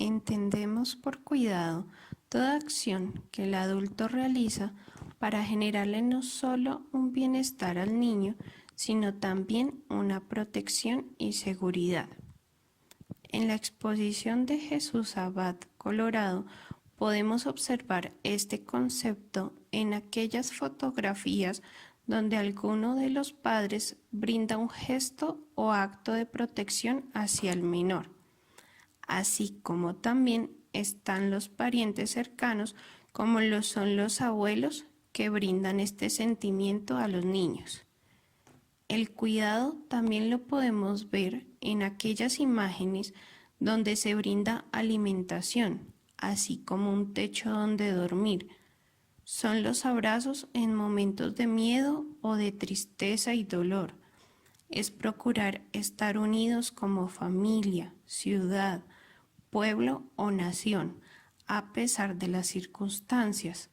Entendemos por cuidado toda acción que el adulto realiza para generarle no solo un bienestar al niño, sino también una protección y seguridad. En la exposición de Jesús Abad, Colorado, podemos observar este concepto en aquellas fotografías donde alguno de los padres brinda un gesto o acto de protección hacia el menor, así como también están los parientes cercanos como lo son los abuelos que brindan este sentimiento a los niños. El cuidado también lo podemos ver en aquellas imágenes donde se brinda alimentación, así como un techo donde dormir. Son los abrazos en momentos de miedo o de tristeza y dolor. Es procurar estar unidos como familia, ciudad, pueblo o nación, a pesar de las circunstancias.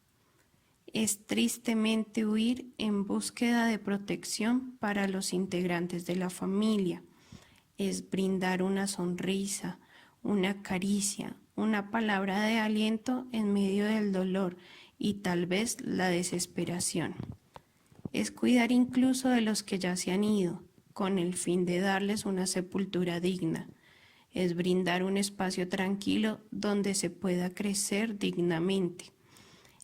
Es tristemente huir en búsqueda de protección para los integrantes de la familia. Es brindar una sonrisa, una caricia, una palabra de aliento en medio del dolor y tal vez la desesperación. Es cuidar incluso de los que ya se han ido, con el fin de darles una sepultura digna. Es brindar un espacio tranquilo donde se pueda crecer dignamente.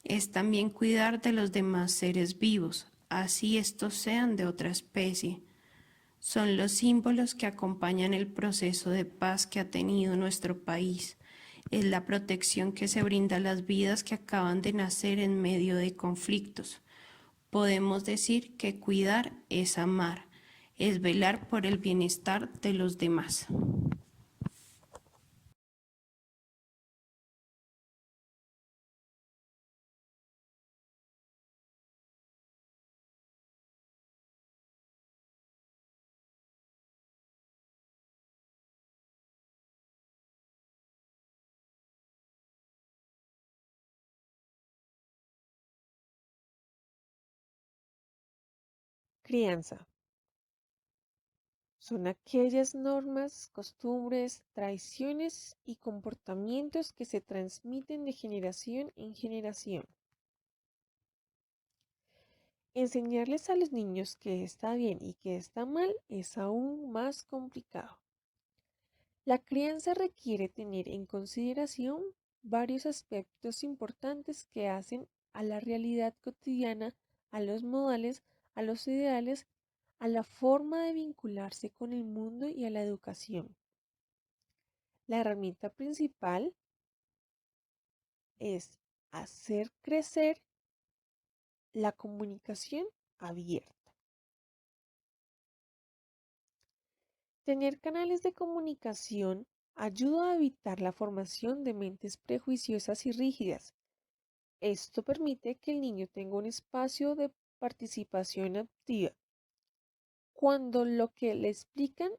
Es también cuidar de los demás seres vivos, así estos sean de otra especie. Son los símbolos que acompañan el proceso de paz que ha tenido nuestro país. Es la protección que se brinda a las vidas que acaban de nacer en medio de conflictos. Podemos decir que cuidar es amar, es velar por el bienestar de los demás. Crianza. Son aquellas normas, costumbres, tradiciones y comportamientos que se transmiten de generación en generación. Enseñarles a los niños qué está bien y qué está mal es aún más complicado. La crianza requiere tener en consideración varios aspectos importantes que hacen a la realidad cotidiana, a los modales, a los ideales, a la forma de vincularse con el mundo y a la educación. La herramienta principal es hacer crecer la comunicación abierta. Tener canales de comunicación ayuda a evitar la formación de mentes prejuiciosas y rígidas. Esto permite que el niño tenga un espacio de participación activa. Cuando lo que le explican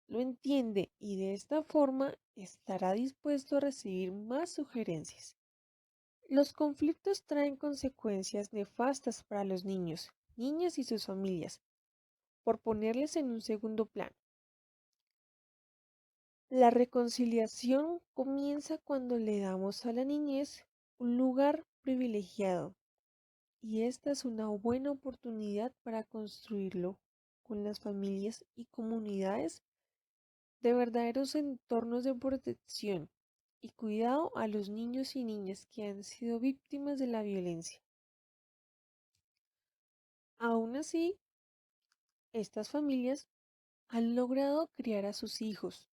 lo entiende y de esta forma estará dispuesto a recibir más sugerencias. Los conflictos traen consecuencias nefastas para los niños, niñas y sus familias, por ponerles en un segundo plano. La reconciliación comienza cuando le damos a la niñez un lugar privilegiado y esta es una buena oportunidad para construirlo con las familias y comunidades de verdaderos entornos de protección y cuidado a los niños y niñas que han sido víctimas de la violencia. Aún así, estas familias han logrado criar a sus hijos,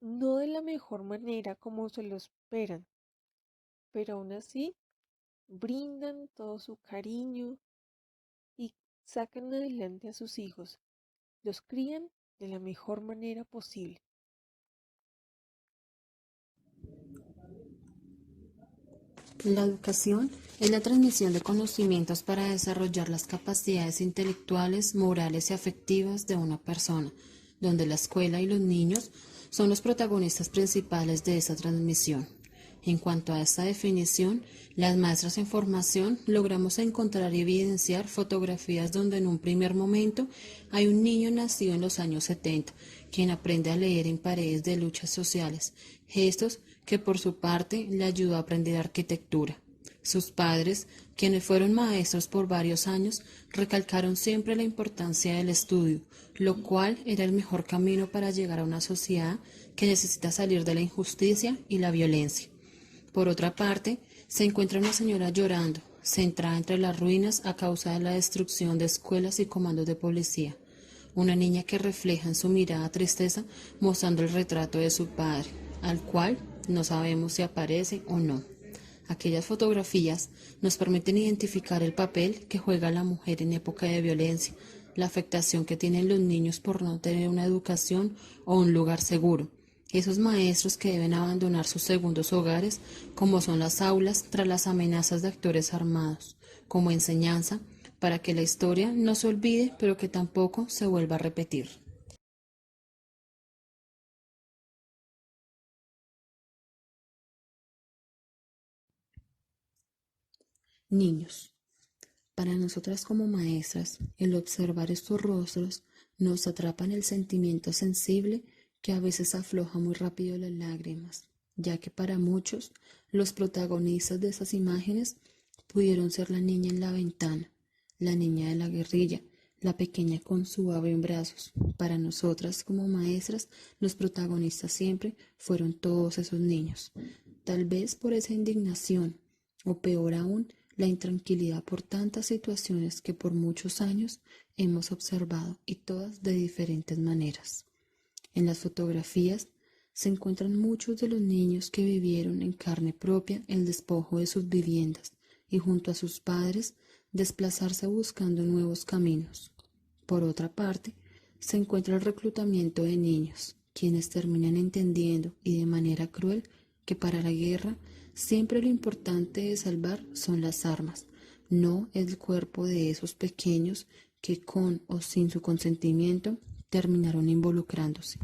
no de la mejor manera como se lo esperan, pero aún así brindan todo su cariño y sacan adelante a sus hijos, los crían de la mejor manera posible. La educación es la transmisión de conocimientos para desarrollar las capacidades intelectuales, morales y afectivas de una persona, donde la escuela y los niños son los protagonistas principales de esa transmisión. En cuanto a esta definición, las maestras en formación logramos encontrar y evidenciar fotografías donde en un primer momento hay un niño nacido en los años 70, quien aprende a leer en paredes de luchas sociales, gestos que por su parte le ayudó a aprender arquitectura. Sus padres, quienes fueron maestros por varios años, recalcaron siempre la importancia del estudio, lo cual era el mejor camino para llegar a una sociedad que necesita salir de la injusticia y la violencia. Por otra parte, se encuentra una señora llorando, centrada entre las ruinas a causa de la destrucción de escuelas y comandos de policía. Una niña que refleja en su mirada tristeza mostrando el retrato de su padre, al cual no sabemos si aparece o no. Aquellas fotografías nos permiten identificar el papel que juega la mujer en época de violencia, la afectación que tienen los niños por no tener una educación o un lugar seguro, esos maestros que deben abandonar sus segundos hogares, como son las aulas, tras las amenazas de actores armados, como enseñanza, para que la historia no se olvide, pero que tampoco se vuelva a repetir. Niños. Para nosotras como maestras, el observar estos rostros nos atrapa en el sentimiento sensible que a veces afloja muy rápido las lágrimas, ya que para muchos los protagonistas de esas imágenes pudieron ser la niña en la ventana, la niña de la guerrilla, la pequeña con su ave en brazos. Para nosotras como maestras, los protagonistas siempre fueron todos esos niños. Tal vez por esa indignación, o peor aún, la intranquilidad por tantas situaciones que por muchos años hemos observado y todas de diferentes maneras. En las fotografías se encuentran muchos de los niños que vivieron en carne propia el despojo de sus viviendas y junto a sus padres desplazarse buscando nuevos caminos. Por otra parte, se encuentra el reclutamiento de niños, quienes terminan entendiendo y de manera cruel que para la guerra siempre lo importante de salvar son las armas, no el cuerpo de esos pequeños que con o sin su consentimiento terminaron involucrándose.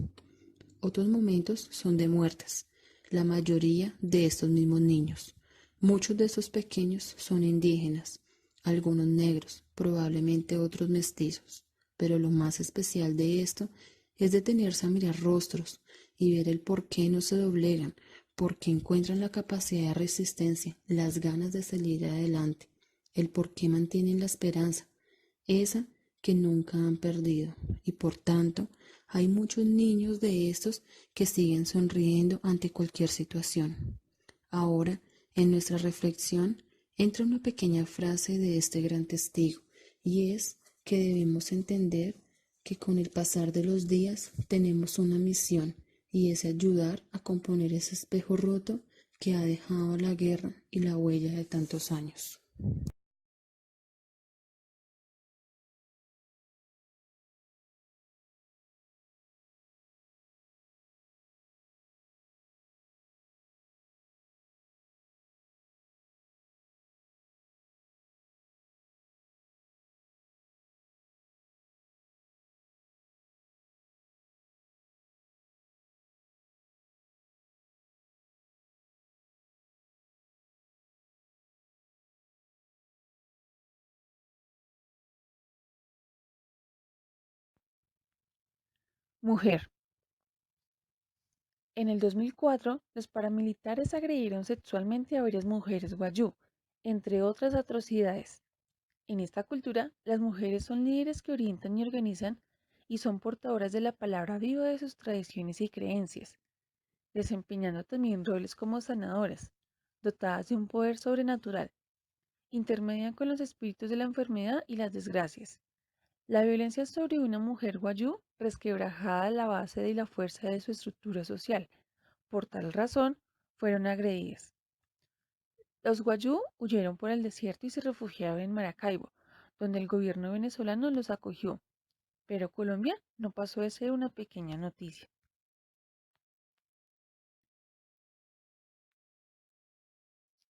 Otros momentos son de muertes, la mayoría de estos mismos niños. Muchos de estos pequeños son indígenas, algunos negros, probablemente otros mestizos, pero lo más especial de esto es detenerse a mirar rostros y ver el por qué no se doblegan, por qué encuentran la capacidad de resistencia, las ganas de salir adelante, el por qué mantienen la esperanza, esa que nunca han perdido, y por tanto hay muchos niños de estos que siguen sonriendo ante cualquier situación. Ahora, en nuestra reflexión, entra una pequeña frase de este gran testigo, y es que debemos entender que con el pasar de los días tenemos una misión, y es ayudar a componer ese espejo roto que ha dejado la guerra y la huella de tantos años. Mujer. En el 2004, los paramilitares agredieron sexualmente a varias mujeres wayuu, entre otras atrocidades. En esta cultura, las mujeres son líderes que orientan y organizan y son portadoras de la palabra viva de sus tradiciones y creencias, desempeñando también roles como sanadoras, dotadas de un poder sobrenatural. Intermedian con los espíritus de la enfermedad y las desgracias. La violencia sobre una mujer wayuu resquebrajada la base y la fuerza de su estructura social. Por tal razón, fueron agredidas. Los wayuu huyeron por el desierto y se refugiaron en Maracaibo, donde el gobierno venezolano los acogió, pero Colombia no pasó de ser una pequeña noticia.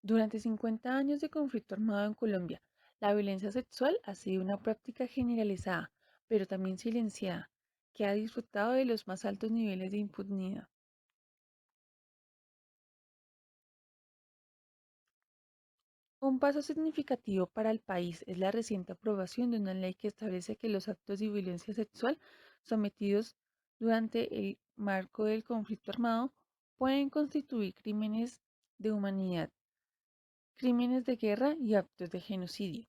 Durante 50 años de conflicto armado en Colombia, la violencia sexual ha sido una práctica generalizada, pero también silenciada, que ha disfrutado de los más altos niveles de impunidad. Un paso significativo para el país es la reciente aprobación de una ley que establece que los actos de violencia sexual sometidos durante el marco del conflicto armado pueden constituir crímenes de humanidad, crímenes de guerra y actos de genocidio.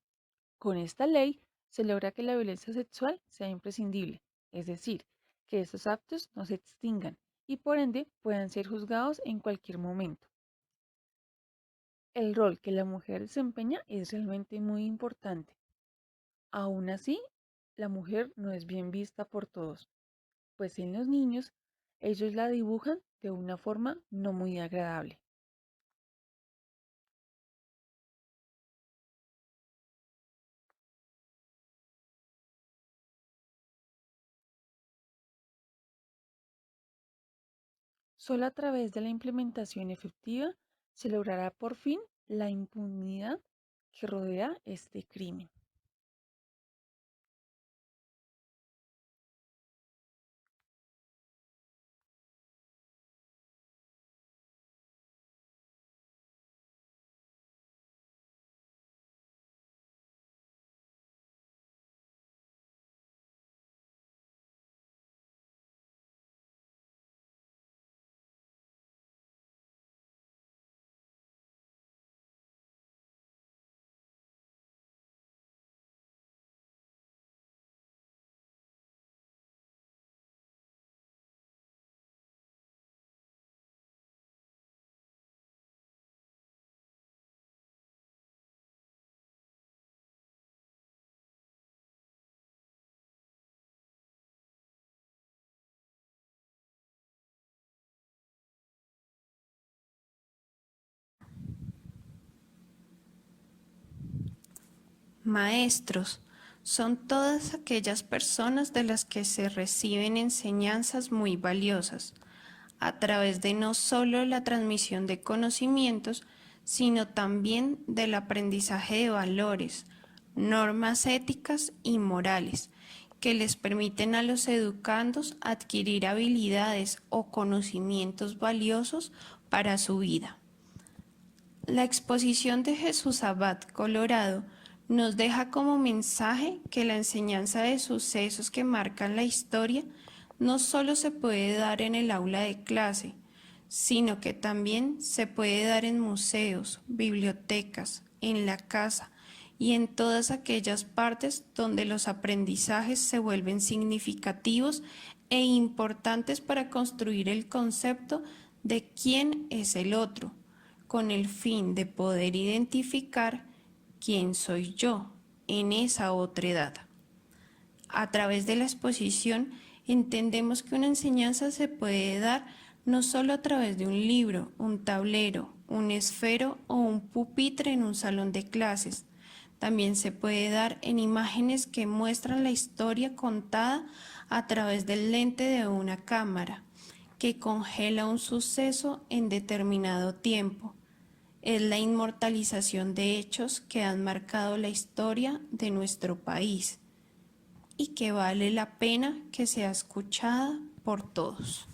Con esta ley se logra que la violencia sexual sea imprescindible, es decir, que estos actos no se extingan y por ende puedan ser juzgados en cualquier momento. El rol que la mujer desempeña es realmente muy importante. Aún así, la mujer no es bien vista por todos, pues en los niños ellos la dibujan de una forma no muy agradable. Solo a través de la implementación efectiva se logrará por fin la impunidad que rodea este crimen. Maestros son todas aquellas personas de las que se reciben enseñanzas muy valiosas, a través de no solo la transmisión de conocimientos, sino también del aprendizaje de valores, normas éticas y morales, que les permiten a los educandos adquirir habilidades o conocimientos valiosos para su vida. La exposición de Jesús Abad Colorado nos deja como mensaje que la enseñanza de sucesos que marcan la historia no solo se puede dar en el aula de clase, sino que también se puede dar en museos, bibliotecas, en la casa y en todas aquellas partes donde los aprendizajes se vuelven significativos e importantes para construir el concepto de quién es el otro, con el fin de poder identificar quién soy yo en esa otra edad. A través de la exposición entendemos que una enseñanza se puede dar no solo a través de un libro, un tablero, un esfero o un pupitre en un salón de clases. También se puede dar en imágenes que muestran la historia contada a través del lente de una cámara, que congela un suceso en determinado tiempo. Es la inmortalización de hechos que han marcado la historia de nuestro país y que vale la pena que sea escuchada por todos.